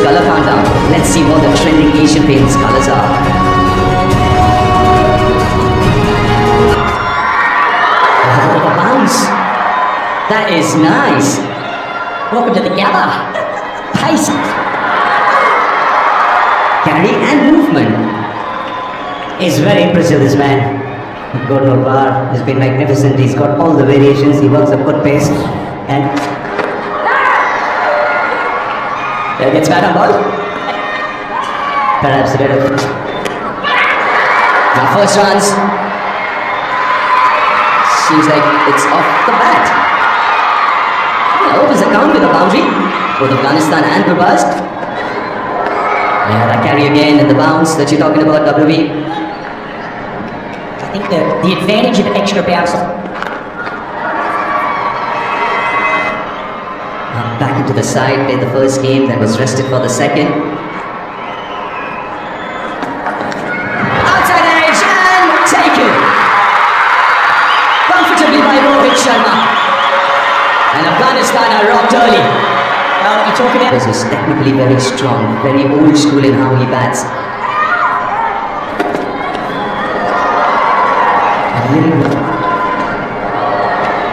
color countdown. Let's see what the trending Asian Paints colors are. Oh, the bounce. That is nice. Welcome to the gala. Pace. Carry and movement. He's very impressive, this man. Good old bar. He's been magnificent. He's got all the variations. He works at good pace. And There gets back on ball. perhaps a little. Now first runs. Seems like it's off the bat. Opens the count with a boundary. Both Afghanistan and Gurbaz. Yeah, that carry again and the bounce that you're talking about, WB. I think the advantage of extra bounce. Back into the side, played the first game, then was rested for the second. Outside edge and taken. Comfortably by Rohit Sharma. And Afghanistan are rocked early. Well, you talk about This was technically very strong, very old school in how he bats.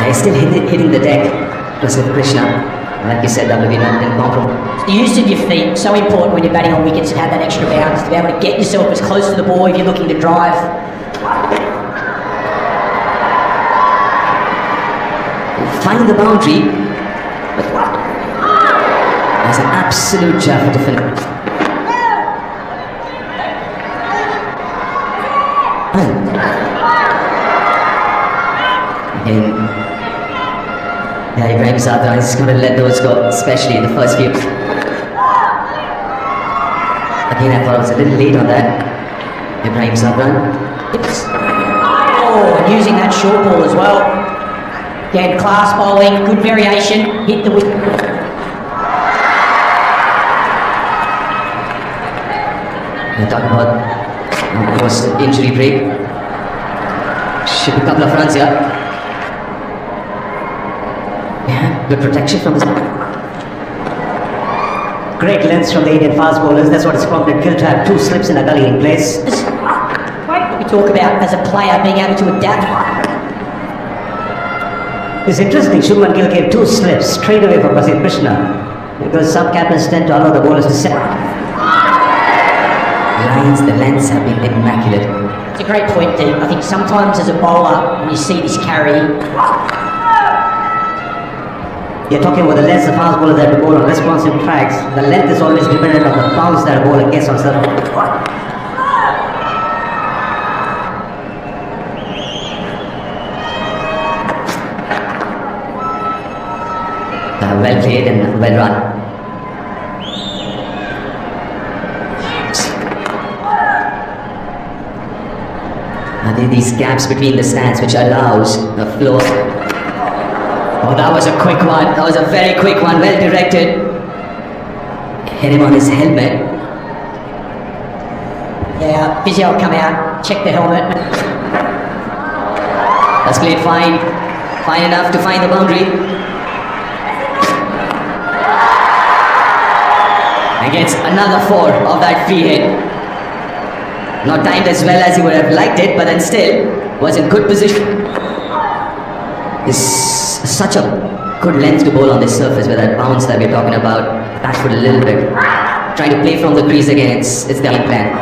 They're still hitting the deck. Prasid Krishna. Like you said, WB not in compromise. the use of your feet, so important when you're batting on wickets and have that extra bounce to be able to get yourself as close to the ball if you're looking to drive. Find the boundary. But there's an absolute jab to finish. And yeah, Ibrahim Sadra is going to let those go, especially in the first few. Again, I thought I was a little late on that. Ibrahim Sadra. Oh, and using that short ball as well. Again, class bowling, good variation, hit the wicket. We're talking about, of course, injury break. Should be a couple of runs here. Yeah, good protection from this. Great lengths from the Indian fast bowlers. That's what it's prompted Gill to have two slips in a gully in place. We talk about as a player being able to adapt. It's interesting, Shubman Gill gave two slips straight away for Prasid Krishna, because some captains tend to allow the bowlers to set. Lines, the lengths have been immaculate. It's a great point, Deep. I think sometimes as a bowler, when you see this carry, You're talking about the lengths of fast bowlers that bowl on responsive tracks. The length is always dependent on the bounce that a bowler gets on surface. Well played and well run. And there are these gaps between the stands which allows the flow. Oh, that was a quick one. That was a very quick one. Well directed. Hit him on his helmet. yeah, physio will come out, check the helmet. That's played fine. Fine enough to find the boundary. And gets another 4 of that free hit. Not timed as well as he would have liked it, but then still was in good position. It's such a good length to bowl on this surface with that bounce that we're talking about. Backward a little bit. Trying to play from the crease again, it's the game plan.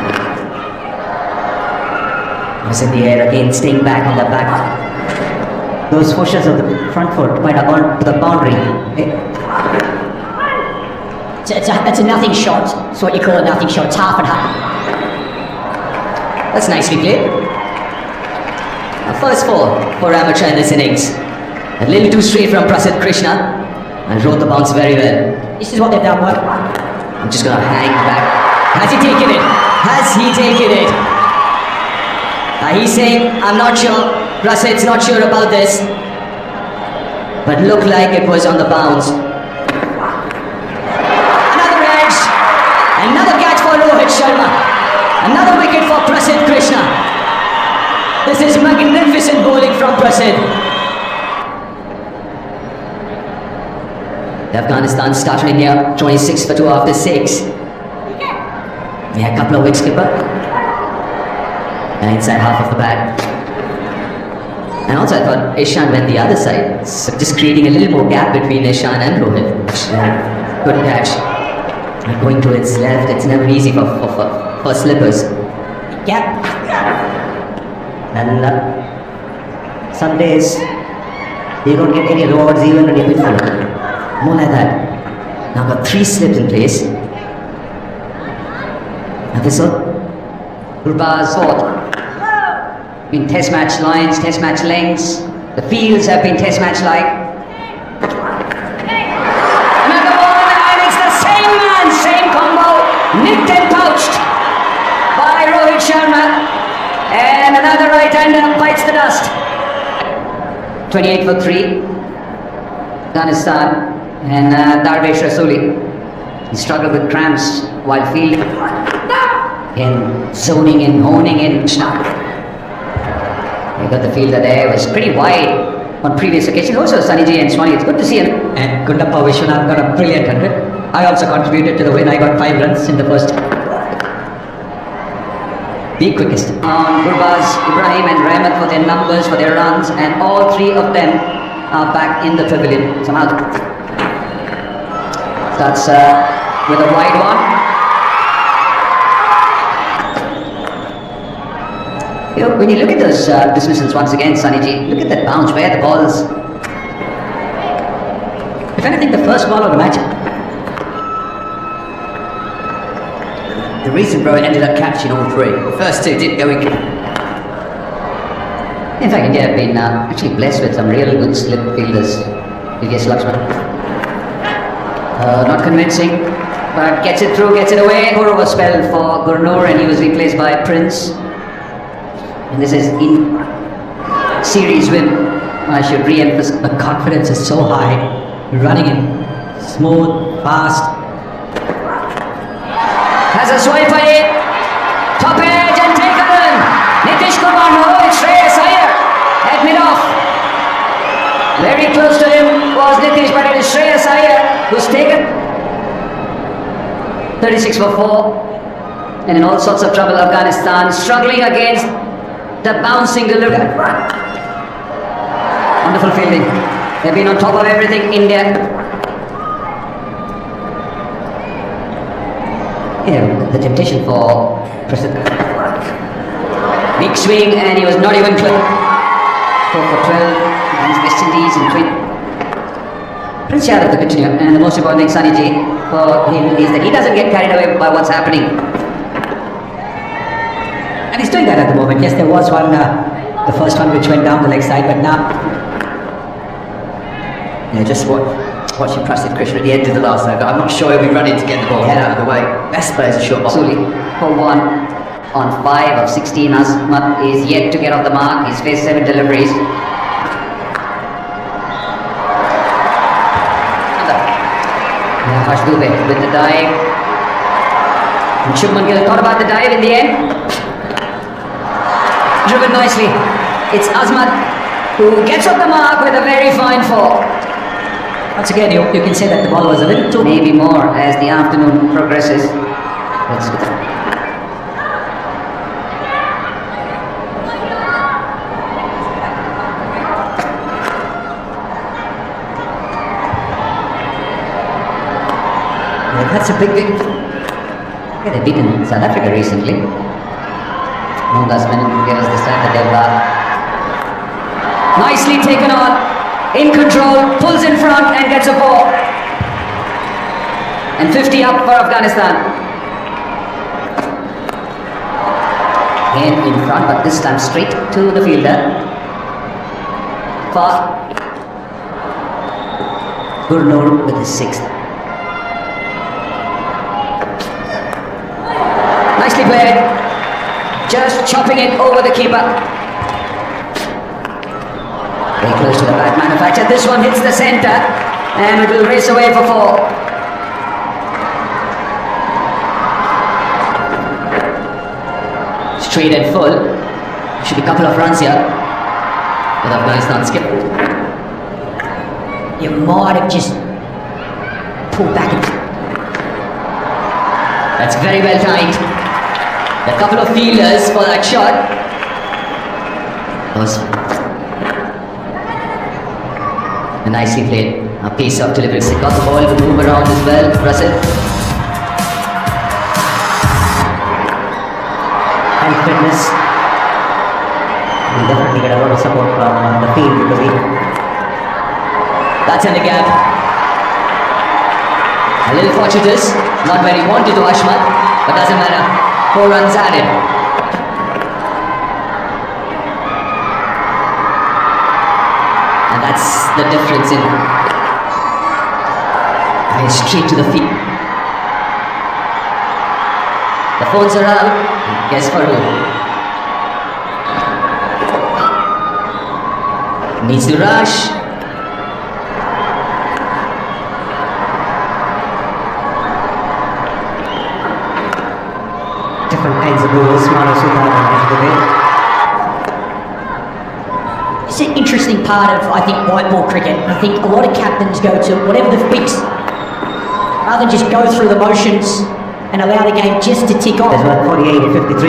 Was in the air again, staying back on the back. Those pushes of the front foot might have gone to the boundary. It's a nothing shot. It's what you call a nothing shot. It's half and half. That's nicely played. First 4 for amateur in this innings. A little too straight from Prasid Krishna and wrote the bounce very well. This is what they've done well. I'm just gonna hang back. Has he taken it? Has he taken it? He's saying, I'm not sure. Prasid's not sure about this. But looked like it was on the bounce. Another edge. Another catch for Rohit Sharma. Another wicket for Prasid Krishna. This is magnificent bowling from Prasid. Afghanistan started in here 26 for 2 after 6. Yeah, a couple of wickets, skipper. And inside half of the bat. And also I thought Ishan went the other side, so just creating a little more gap between Ishan and Rohit. Good catch. And going to its left, it's never easy for slippers. Yep. And some days you don't get any rewards even when you win for it. More like that. Now got 3 slips in place. And this one, Gurbaz fought. Been test match lines, test match lengths. The fields have been test match like. Another one, and it's the same man, same combo, nicked and pouched by Rohit Sharma. And another right-hander bites the dust. 28 for 3. Afghanistan and Darvesh Rasuli. He struggled with cramps while fielding. And zoning in, honing in. You got the fielder there, was pretty wide on previous occasions. Also Sunny and Swanee, it's good to see him. And Gundappa Vishwanath got a brilliant 100. I also contributed to the win. I got 5 runs in the first. The quickest. On Gurbaz, Ibrahim and Rahmat for their numbers, for their runs, and all 3 of them are back in the pavilion. Somehow starts with a wide one. You know, when you look at those dismissals once again, Sunny, look at that bounce, where the balls. If anything, the first ball of the match. The reason Rohit ended up catching all 3. The first 2 didn't go in. In fact, India have been actually blessed with some real good slip fielders. Vikas Lakshman. Not convincing, but gets it through, gets it away. 4-over spell for Gurnur, and he was replaced by Prince. And this is in series win. I should re-emphasize. The confidence is so high. Running in smooth, fast. Has a swipe at it. Top edge and taken. Nitish Kumar, no, it's Shreyas Iyer at mid-off. Very close to him was Nitish, but it is Shreyas Iyer who's taken. 36 for 4. And in all sorts of trouble, Afghanistan struggling against the bouncing delivery. Wonderful fielding. They've been on top of everything, India. Yeah, the temptation for President. Big swing, and he was not even close. 4 for 12 against West Indies and twin. Prince Yadav to continue, and the most important thing, Sunny Ji, for him is that he doesn't get carried away by what's happening. And he's doing that at the moment. Yes, there was one, the first one which went down the leg side, but now. Yeah, just watching Prasid Krishna at the end of the last over. I'm not sure he'll be running to get the ball head out of the way. Best player's a short ball. Absolutely. For 1 on 5 of 16, Azmat is yet to get off the mark. He's faced 7 deliveries. Harsh Dubey with the dive. And Shubman Gill thought about the dive in the end. Driven nicely. It's Azmat who gets off the mark with a very fine fall. Once again, you can say that the ball was a little too. Maybe more as the afternoon progresses. Let's go. Yeah, that's a big victory. Yeah, they've beaten South Africa recently. Mohandas Menon get us this time the Devla. Nicely taken on. In control, pulls in front and gets a ball. And 50 up for Afghanistan. Again in front, but this time straight to the fielder. For Gurnur with his 6th. Nicely played. Just chopping it over the keeper. Very close to the bat manufacturer. This one hits the centre and it will race away for 4. Straight and full. Should be a couple of runs here with Afghanistan skip. You might have just pulled back. That's very well timed. A couple of fielders for that shot. Was nicely played. A piece of delivery. He got the ball to move around as well. Russell. And fitness. We definitely get a lot of support from the field because That's in the gap. A little fortuitous. Not very wanted to Ashmat, but doesn't matter. 4 runs added. And that's the difference in straight to the feet. The phones are out. Guess for who? Needs to rush. different kinds of rules, smaller super and It's an interesting part of, I think, white ball cricket. I think a lot of captains go to whatever the fix, rather than just go through the motions and allow the game just to tick off. There's about 48 and 53.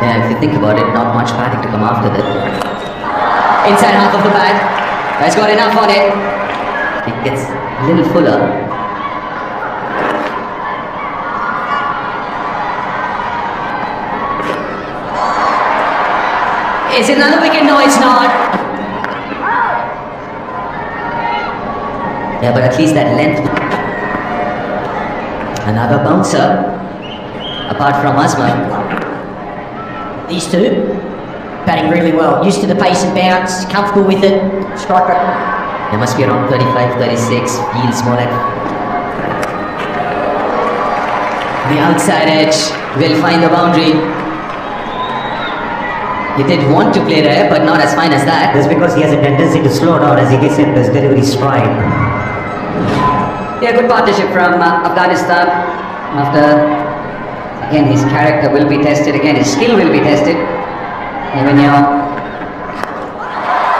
Yeah, if you think about it, not much batting to come after that. Inside half of the bag. That's got enough on it. It gets a little fuller. Is it another wicket? No, it's not. Yeah, but at least that length. Another bouncer. Apart from Azman. These two, batting really well. Used to the pace and bounce, comfortable with it. Strike rate. There must be around 35, 36. Feels more like. The outside edge will find the boundary. He did want to play there, but not as fine as that. That's because he has a tendency to slow down as he gets into his delivery stride. Yeah, good partnership from Afghanistan. After, again, his character will be tested, again, his skill will be tested. Even now.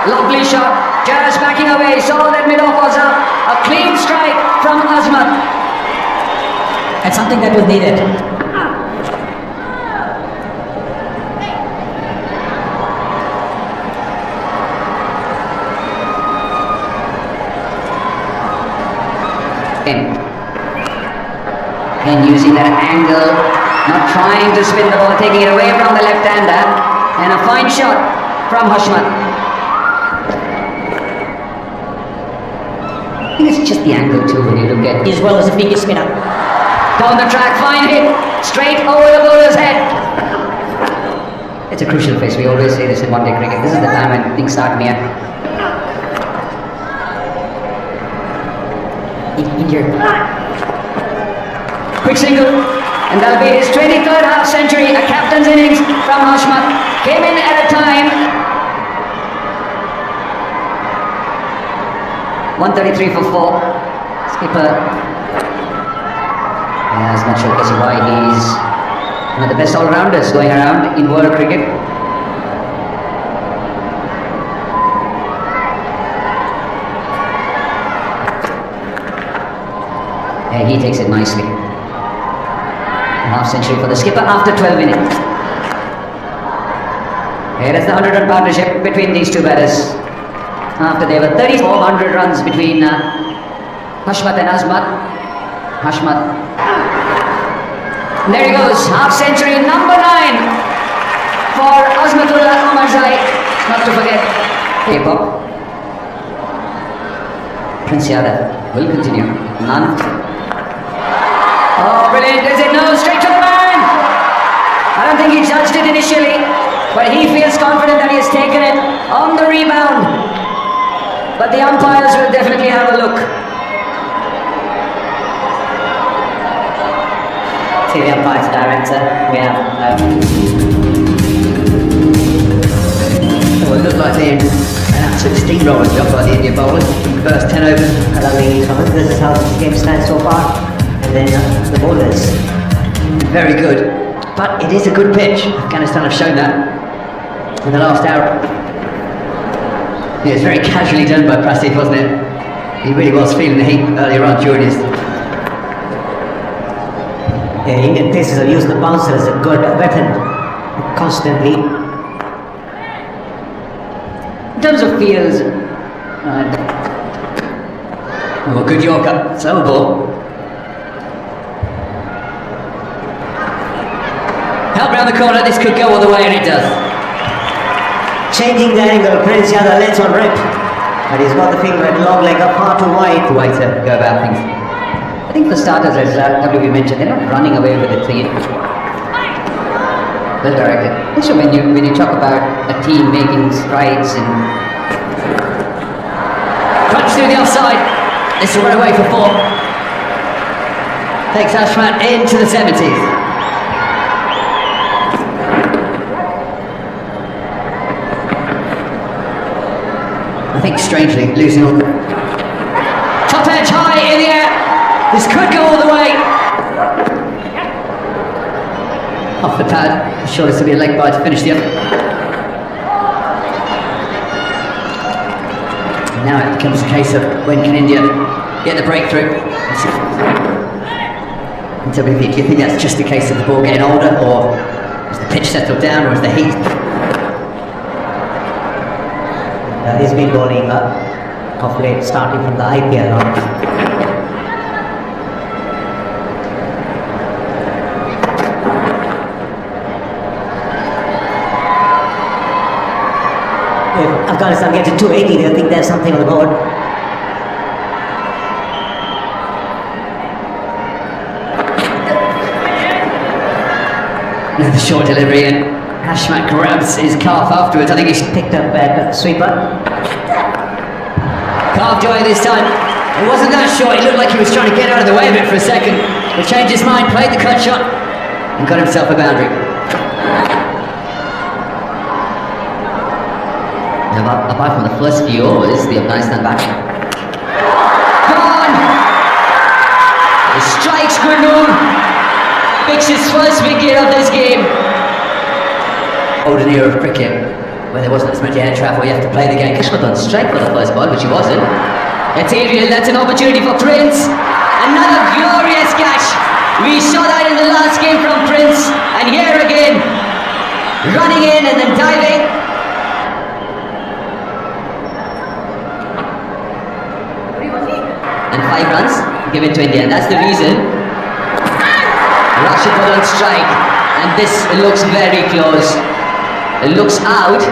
Lovely shot, just backing away, saw that mid-off was a clean strike from Azman. And something that was needed. And using that angle, not trying to spin the ball, taking it away from the left-hander, and a fine shot from Hashmat. I think it's just the angle too when you look at As well as a finger spinner. down the track, fine hit, straight over the bowler's head. It's a crucial phase. We always say this in one-day cricket. This is the time when things start near. Injured. Quick single, and that'll be his 23rd half century, a captain's innings from Hashmat. Came in at a time 133 for 4. Skipper is not showcasing why he's one of the best all-rounders going around in world cricket. And he takes it nicely. Half century for the skipper after 12 innings. Here is the 100-run partnership between these two batters. After they were 3,400 runs between Hashmat and Azmat. Hashmat. And there he goes, half century number 9 for Azmatullah Omarzai. Not to forget, hey Bob. Prince Yadav will continue. None. Oh, brilliant. Is it? No, straight to the man. I don't think he judged it initially, but he feels confident that he has taken it on the rebound. But the umpires will definitely have a look. See the umpire's director. We have. Well, it looked like they an absolute steamroller job by the Indian bowlers. First 10 overs. Lovely comment. This is how the game stands so far. And then the bowlers. Very good. But it is a good pitch. Afghanistan have shown that in the last hour. It was very casually done by Prasid, wasn't it? He really was feeling the heat earlier on during his... Yeah, Indian pacers have used the bouncer as a good weapon constantly. In terms of fields, oh, good Yorker, slow ball. Help round the corner, this could go all the way, and it does. Changing the angle, Prince Yadav lets on rip. But he's got the finger at long leg up far too wide. The way to go about things. I think for starters, as WB mentioned, they're not running away with the team. Well directed. Also, when you talk about a team making strides and crunch through the offside, this will run away for 4. Takes Ashmat into the 70s. I think strangely losing all. Top edge high in the air. This could go all the way. Off the pad. Sure, this will be a leg bite to finish the up. Now it becomes a case of when can India get the breakthrough. Do you think that's just a case of the ball getting older, or has the pitch settled down, or is the heat? He's been bowling of late, starting from the IPL on. If Afghanistan gets to 280, they'll think there's something on the board. Another short delivery, and Hashmat grabs his calf afterwards. I think he's Picked up at sweeper. carved away this time. It wasn't that short. It looked like he was trying to get out of the way of it for a second. But changed his mind, played the cut shot, and got himself a boundary. Now, apart from the first few overs, the Afghanistan batsman. Come on! He strikes Gurnoor. Picks his first wicket of this game. Olden era of cricket, where there wasn't as much air travel, you have to play the game. Kishmat on strike for the first ball, which he wasn't. It's aerial, that's an opportunity for Prince. Another glorious catch. We saw that in the last game from Prince, and here again, running in and then diving. And 5 runs given to India, and that's the reason Rashid was on strike, and this looks very close. It looks out.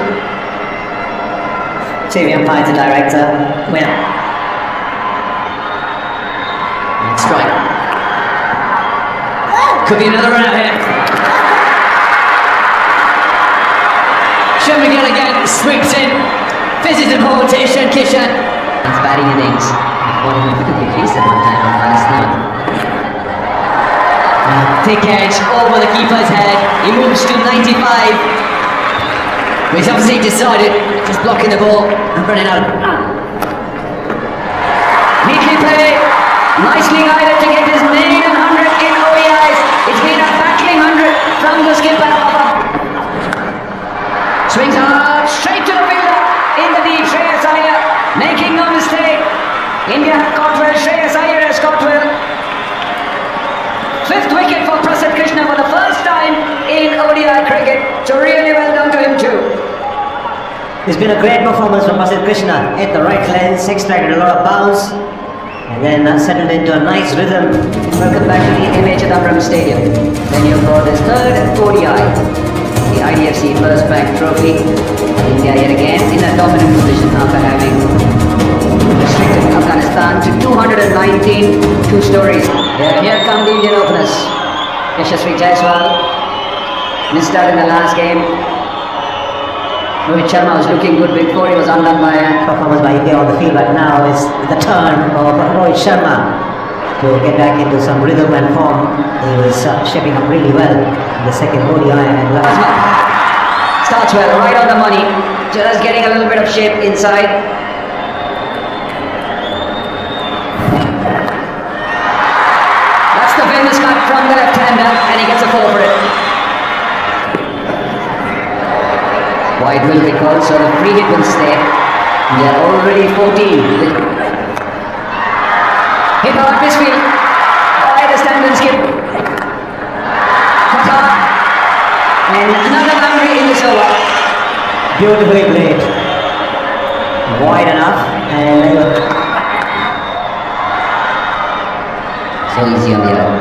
TV umpire to director. Well, Strike. Could be another run out here. Shamigil again sweeps in. Fizzes and home to Ishan Kishan. His batting innings. One difficulty crease at one time on Afghanistan. Thick edge over the keeper's head. He moves to 95. He's obviously decided just blocking the ball and running out. Neatly played. Nicely guided to get his maiden 100 in ODIs. It's been a battling 100 from the skipper. Swings hard, straight to the fielder. In the deep, Shreyas Iyer, making no mistake. India have caught well, Shreyas Iyer has caught well. 5th wicket for Prasid Krishna for the first time in ODI cricket. So really well done to him too. it's been a great performance from Prasid Krishna. Hit the right lens, extracted a lot of bounce, and then settled into a nice rhythm. Welcome back to the MH Chidambaram Stadium. Venue for this 3rd ODI. The IDFC First Bank Trophy. India yet again in a dominant position after having restricted Afghanistan to 219 two-stories. Here come the Indian openers. Yashasvi Jaiswal missed out in the last game. Rohit Sharma was looking good before he was undone by Performance by India on the field right now is the turn of Rohit Sharma to get back into some rhythm and form. He was shaping up really well in the second ODI and last. Starts well, right on the money. Just getting a little bit of shape inside. That's the famous cut from the left-hander, and he gets a 4 for it. Wide will be called, so the free hit will stay. They are already 14. Hit hard this field. By the stand and skip. Cut. And another boundary in this over. Beautifully played. Wide enough and So easy on the other.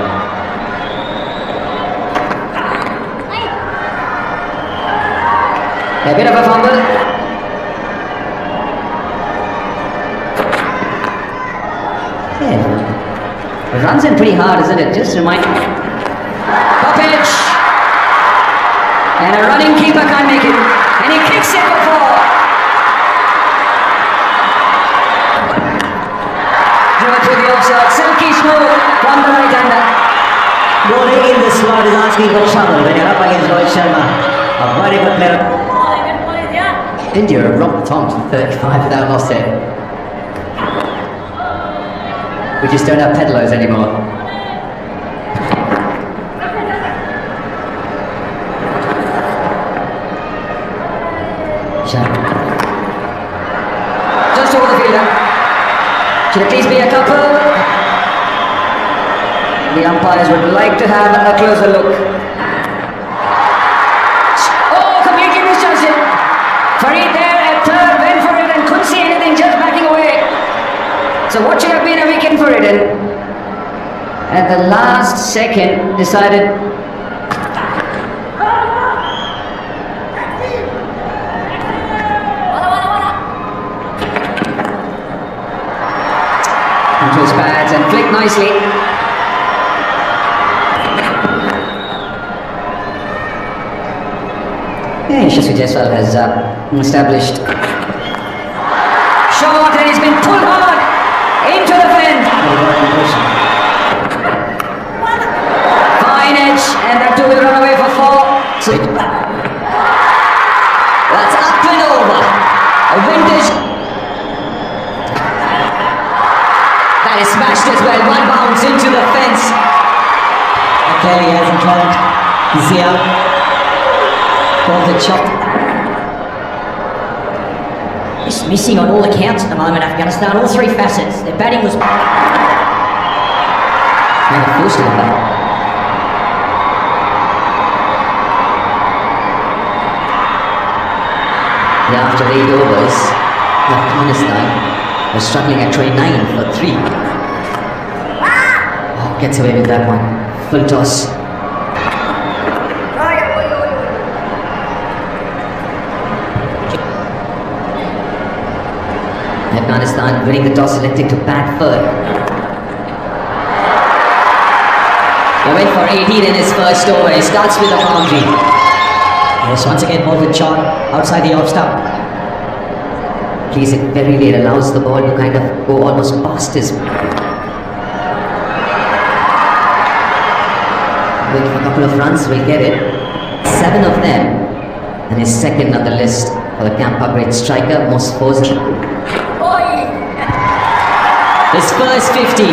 A bit of a fumble. Yeah. Runs in pretty hard, isn't it? Just remind. Poppage. And a running keeper can't make it. And he kicks it for four. Driven to the offside. Silky smooth from the right-hander. bowling in the slot is asking for trouble when you're up against Rohit Sharma. A very good player. India are romped on to 35 without lost it. We just don't have peddlers anymore. Just over the fielder. Should at least be a couple. The umpires would like to have a closer look. Oh, completely misjudged it. Farid there at third, went for it and couldn't see anything, just backing away. So what should have been a wicket for it, and at the last second decided onto his pads and flicked nicely. Yeah, Yashasvi Jaiswal has established shot and it's been pulled hard into the fence. Fine edge, and that too will run away for four. So that's up and over. A vintage. That is smashed as well. One bounce into the fence. Clearly he hasn't learned. Zia called the chop. Just missing on all accounts at the moment, Afghanistan. All three facets. Their batting was... And a forced to the back. Yeah, after 8 overs, Afghanistan was struggling at 29 for 3. Oh, gets away with that one. Full toss. Afghanistan winning the toss, electing to bat first. He went for 18 in his first over. He starts with a boundary. Yes, once again, ball with Chon outside the off stump. Plays it very late, allows the ball to kind of go almost past his. Wait for a couple of runs, we'll get it. 7 of them. And he's second on the list for the Camp Great striker, most fours. His first 50.